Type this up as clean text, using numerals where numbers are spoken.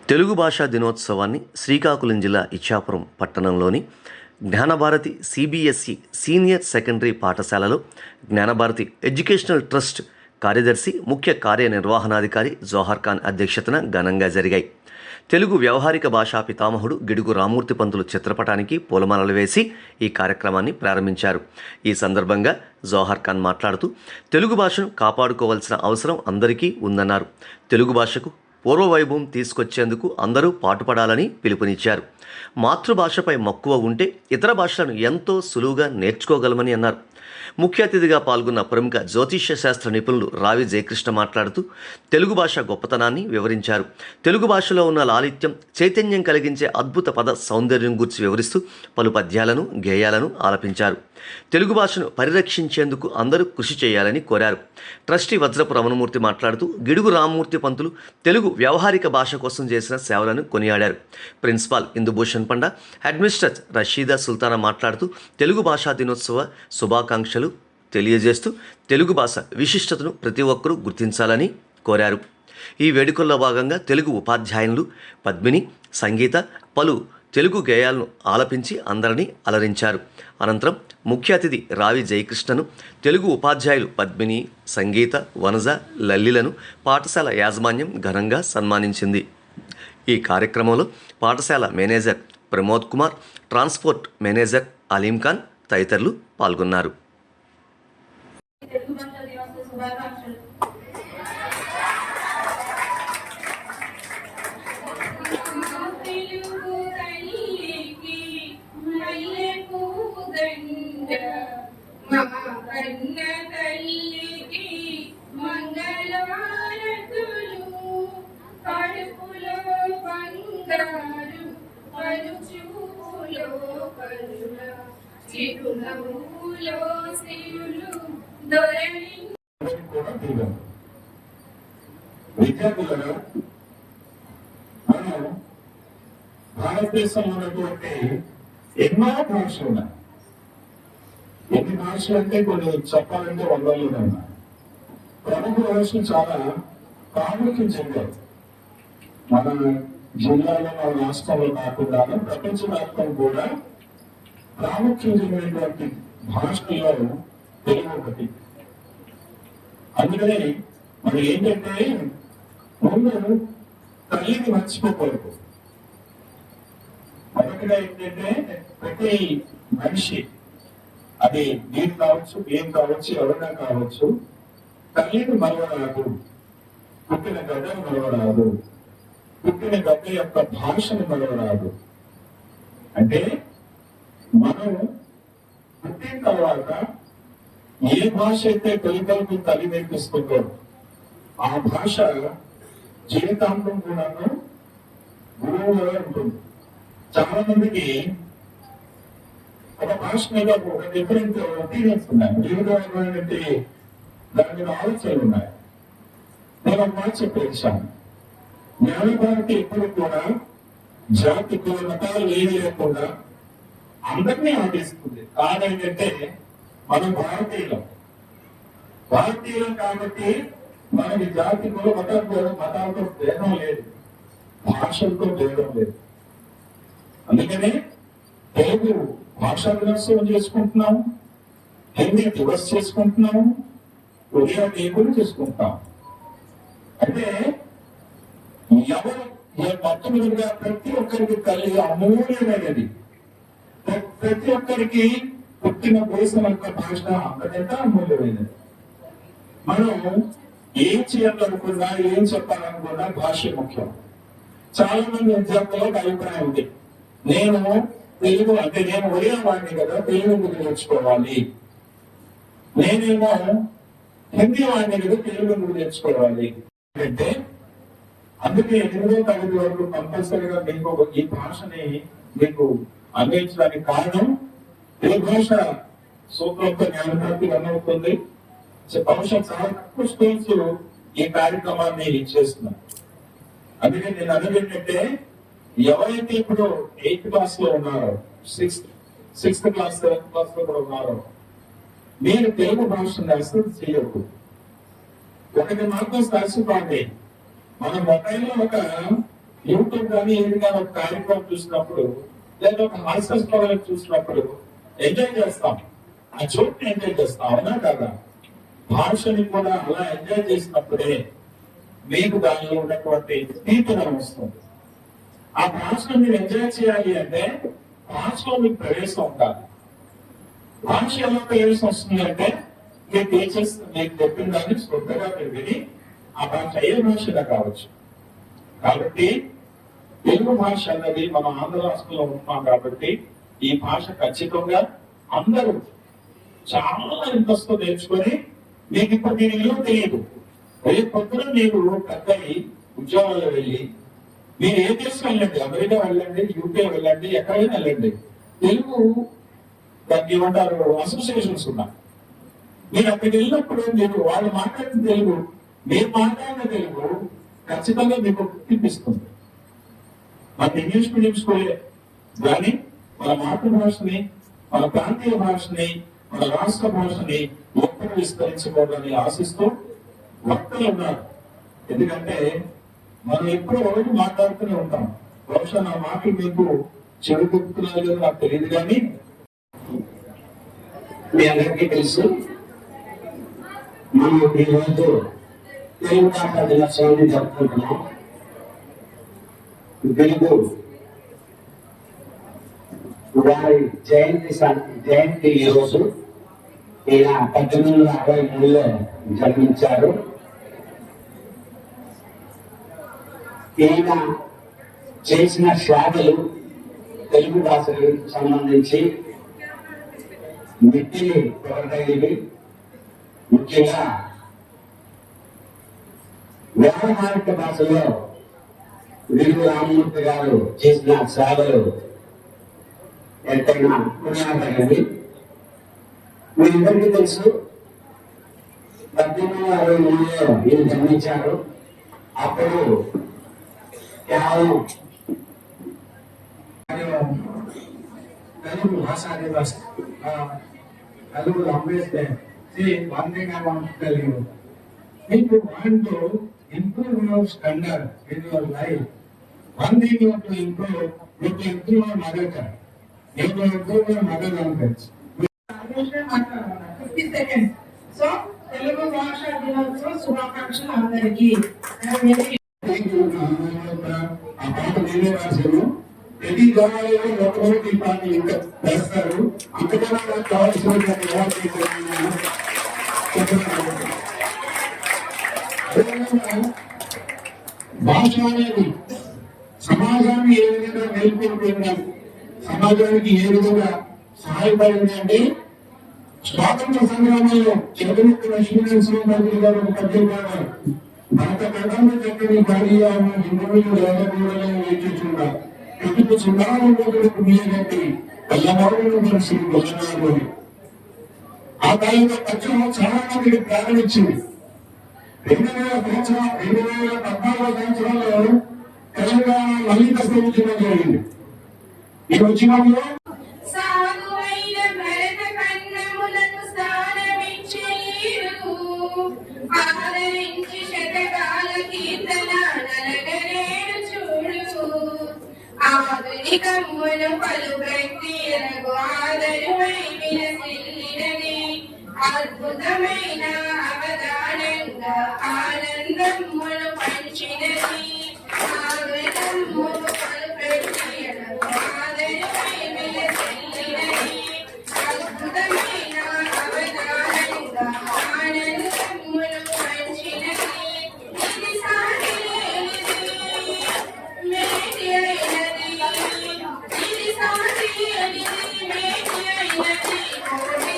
తెలుగు భాషా దినోత్సవాన్ని శ్రీకాకుళం జిల్లా ఇచ్చాపురం పట్టణంలోని జ్ఞానభారతి సిబిఎస్ఈ సీనియర్ సెకండరీ పాఠశాలలో జ్ఞానభారతి ఎడ్యుకేషనల్ ట్రస్ట్ కార్యదర్శి ముఖ్య కార్యనిర్వహణాధికారి జోహార్ ఖాన్ అధ్యక్షతన ఘనంగా జరిగాయి. తెలుగు వ్యవహారిక భాషా పితామహుడు గిడుగు రామ్మూర్తి పంతులు చిత్రపటానికి పూలమాలలు వేసి ఈ కార్యక్రమాన్ని ప్రారంభించారు. ఈ సందర్భంగా జోహార్ ఖాన్ మాట్లాడుతూ తెలుగు భాషను కాపాడుకోవాల్సిన అవసరం అందరికీ ఉందన్నారు. తెలుగు భాషకు పూర్వవైభవం తీసుకొచ్చేందుకు అందరూ పాటుపడాలని పిలుపునిచ్చారు. మాతృభాషపై మక్కువ ఉంటే ఇతర భాషలను ఎంతో సులువుగా నేర్చుకోగలమని అన్నారు. ముఖ్య అతిథిగా పాల్గొన్న ప్రముఖ జ్యోతిష్య శాస్త్ర నిపుణులు రావి జయకృష్ణ మాట్లాడుతూ తెలుగు భాష గొప్పతనాన్ని వివరించారు. తెలుగు భాషలో ఉన్న లాలిత్యం, చైతన్యం కలిగించే అద్భుత పద సౌందర్యం గురించి వివరిస్తూ పలు పద్యాలను, గేయాలను ఆలపించారు. తెలుగు భాషను పరిరక్షించేందుకు అందరూ కృషి చేయాలని కోరారు. ట్రస్టీ వజ్రపు రమణమూర్తి మాట్లాడుతూ గిడుగు రామ్మూర్తి పంతులు తెలుగు వ్యవహారిక భాష కోసం చేసిన సేవలను కొనియాడారు. ప్రిన్సిపాల్ ఇందుభూషణ్ పండా, అడ్మినిస్ట్రేటర్ రషీదా సుల్తానా మాట్లాడుతూ తెలుగు భాషా దినోత్సవ శుభాకాంక్షలు తెలియజేస్తూ తెలుగు భాష విశిష్టతను ప్రతి ఒక్కరూ గుర్తించాలని కోరారు. ఈ వేడుకల్లో భాగంగా తెలుగు ఉపాధ్యాయులు పద్మిని, సంగీత పలు తెలుగు గేయాలను ఆలపించి అందరినీ అలరించారు. అనంతరం ముఖ్య అతిథి రావి జయకృష్ణను, తెలుగు ఉపాధ్యాయులు పద్మిని, సంగీత, వనజ, లల్లిలను పాఠశాల యాజమాన్యం ఘనంగా సన్మానించింది. ఈ కార్యక్రమంలో పాఠశాల manager Pramod Kumar, transport manager Aleem Khan తదితరులు పాల్గొన్నారు. విద్యార్థులను మనం భారతదేశంలో ఉన్నటువంటి ఎన్నో భాషలు ఉన్నాయి. ఎన్ని భాషలు అంటే కొన్ని చెప్పాలంటే వందల్లోనే ఉన్నాయి. ప్రముఖ భాషలు చాలా ప్రాముఖ్యం చెందాయి. మన జిల్లాలో, మన రాష్ట్రంలో కాకుండా ప్రపంచవ్యాప్తం కూడా ప్రాముఖ్యం చెందినటువంటి భాషల్లో తెలుగు ఒకటి. అందుకని మనం ఏంటంటే ముందు తల్లిని మర్చిపోకూడదు. మొదటిగా ఏంటంటే ప్రతి మనిషి, అది నేను కావచ్చు, ఏం కావచ్చు, ఎవరైనా కావచ్చు, తల్లిని మరవరాదు, పుట్టిన గడ్డను మరవరాదు, పుట్టిన గడ్డ యొక్క భాషను మరవరాదు. అంటే మనం పుట్టిన తర్వాత ఏ భాష అయితే తొలికలకు తల్లి నేర్పిస్తుందో ఆ భాష జీవితాంతం కూడా గురువుగా ఉంటుంది. చాలా మందికి ఒక భాష మీద ఒక డిఫరెంట్ ఒపీనియన్స్ ఉన్నాయి, వివిధమైనటువంటి దాని మీద ఆలోచనలు ఉన్నాయి. నేను ఒక మాట చెప్పేసాను, జ్ఞానభారతి ఎప్పుడు కూడా జాతి కుల మతాలు ఏమి లేకుండా అందరినీ ఆదేశిస్తుంది. కారణం ఏంటంటే మనం భారతీయులం కాబట్టి మనకి జాతి కుల మతాలతో భేదం లేదు, భాషలతో భేదం లేదు. అందుకనే తెలుగు భాషా దినోత్సవం చేసుకుంటున్నాము, హిందీ దివస్ చేసుకుంటున్నాము, ఒడియా డే కూడా చేసుకుంటున్నాం. అంటే ఎవరు మొత్తం మీదుగా ప్రతి ఒక్కరికి తల్లి అమూల్యమైనది. ప్రతి ఒక్కరికి పుట్టిన దేశం యొక్క భాష అంతకంటే అమూల్యమైనది. మనం ఏం చేయాలనుకున్నా, ఏం చెప్పాలనుకున్నా భాష ముఖ్యం. చాలా మంది విద్యార్థులకు అభిప్రాయం ఉంది, నేను తెలుగు అంటే నేను ఒడియా వాడిని కదా, తెలుగు గురించి నేర్చుకోవాలి, నేనేమో హిందీ వాడిని కదా, తెలుగు గురించి నేర్చుకోవాలి అంటే అందుకే 8వ తరగతి వరకు కంపల్సరీగా మీకు ఈ భాషని మీకు అందించడానికి కారణం తెలుగు భాష సూత్రంతో జ్ఞానభారతి అన్నవుతుంది. బహుశా చాలా తక్కువ స్కూల్స్ ఈ కార్యక్రమాన్ని చేస్తున్నారు. అందుకే నేను అనేది ఏంటంటే ఎవరైతే ఇప్పుడు 8th క్లాస్ లో ఉన్నారో, 6th క్లాస్ 7th క్లాస్ లో కూడా ఉన్నారో, మీరు తెలుగు భాషను అసలు చేయకు. ఒకటి మాత్రం స్పర్శిపోండి, మన మొబైల్లో ఒక యూట్యూబ్ కానీ ఏదైనా ఒక కార్యక్రమం చూసినప్పుడు లేదా ఒక హాస్యస్పరం చూసినప్పుడు ఎంజాయ్ చేస్తాం, ఆ చోటుని ఎంజాయ్ చేస్తాం, అవునా కదా? భాషని కూడా అలా ఎంజాయ్ చేసినప్పుడే మీకు దానిలో ఉన్నటువంటి తీపిదనం వస్తుంది. ఆ భాషను మీరు ఎంజాయ్ చేయాలి అంటే భాషలో మీకు ప్రవేశం ఉండాలి. భాష ఎలా ప్రవేశం వస్తుంది అంటే మీ టీచర్స్ మీకు చెప్పిన దాన్ని శ్రద్ధగా మీరు విని ఆ భాష ఏ భాషగా కావచ్చు. కాబట్టి తెలుగు భాష అన్నది మనం ఆంధ్ర రాష్ట్రంలో ఉంటున్నాం కాబట్టి ఈ భాష ఖచ్చితంగా అందరూ చాలా ఇంట్రెస్ట్ తో నేర్చుకొని మీకు ఇప్పుడు దీని విలువ తెలియదు. రేపు పొద్దున మీరు పెద్దవి ఉద్యోగాల్లో వెళ్ళి మీరు ఏ దేశం వెళ్ళండి, అమెరికా వెళ్ళండి, యూకే వెళ్ళండి, ఎక్కడైనా వెళ్ళండి, తెలుగు దాన్ని ఏమంటారు అసోసియేషన్స్ ఉన్నాయి. మీరు అక్కడికి వెళ్ళినప్పుడు మీరు వాళ్ళు మాట్లాడిన తెలుగు మీరు మాట్లాడిన తెలుగు ఖచ్చితంగా మీకు గుర్తిపిస్తుంది. మన ఇంగ్లీష్ మీడియం స్కూలే కానీ మన మాతృభాషని, మన ప్రాంతీయ భాషని, మన రాష్ట్ర భాషని ఎప్పుడు విస్తరించకూడదని ఆశిస్తూ వక్తలు ఉన్నారు. ఎందుకంటే మనం ఎప్పుడో రోజు మాట్లాడుతూనే ఉంటాం. బహుశా నా మాటలు మీకు చెడు గుర్తున్నాయో నాకు తెలియదు, కానీ మీ అందరికీ తెలుసు మనం ఈరోజు తెలుగు భాష దినోత్సవాన్ని జరుపుకుంటున్నాం. తెలుగు వారి జయంతి ఈరోజు. ఈయన 1863లో జన్మించారు. ఈయన చేసిన సేవలు తెలుగు భాషకు సంబంధించి మిట్టిని పొరటైనవి. ముఖ్యంగా వ్యవహారిక భాషలో విలువ రామమూర్తి గారు చేసిన సేవలు ఎంతైనా కొనియాడమైనవి. మీ అందరికీ తెలుసు 1863లో ఈయన జన్మించారు. అప్పుడు కేవలం తెలుగు భాషా Divas Telugu language day. See, one thing I want to tell you. If you want to improve your standard in your life, one thing you have to improve, you have to improve your mother tongue. You have to improve your mother language. 50 seconds. So, Telugu భాష దినోత్సవ శుభాకాంక్షలు అందరికీ. ఆ పాట నేనే రాశాను. ప్రతి దేవాలయంలో మొట్టమొదటి ఈ పాట ఇంకా వేస్తారు. అంతకన్నా నాకు కావాల్సిన భాష అనేది సమాజాన్ని ఏ విధంగా మేల్కొల్పోయింది, సమాజానికి ఏ విధంగా సహాయపడింది అంటే స్వాతంత్ర సంగ్రామంలో జగన్మోహన్ లక్ష్మీనరసింహ గారు ఒక పద్యం పాడారు. భరత ఖండంలో చక్కని భార్య హిందువులు వేదకూడలే వేచుచున్నా ఎందుకు సుందరాలకు మీదటి కళ్ళమారులను కలిసి గొల్లనాడు. ఆ కాలంలో పద్యం చాలా మందికి ప్రేరణ ఇచ్చింది. 2014 సంవత్సరంలో తెలంగాణ మళ్ళీ ఉద్యమం జరిగింది. ఈ ఉద్యమంలో సాగువైన భరత ఖండములకు స్థానమిచ్చేరు. ఆదరించి శతకాల కీర్తన నలగనేడు చూడు. ఆధునికమును పలు ప్రక్రియలకు ఆదరువై విలసిల్లినది. అద్భుతమైన అవధానంగా ఆనందమును పంచినది. ఆధునికమును పలు ప్రక్రియలకు ఆదరువై విలసిల్లినది. అద్భుతమైన అవధానంగా ఆనందమును పంచినది. ఇది సాటి లేనిది, మేటి అయినది. ఇది సాటి లేనిది, మేటి అయినది. కోటి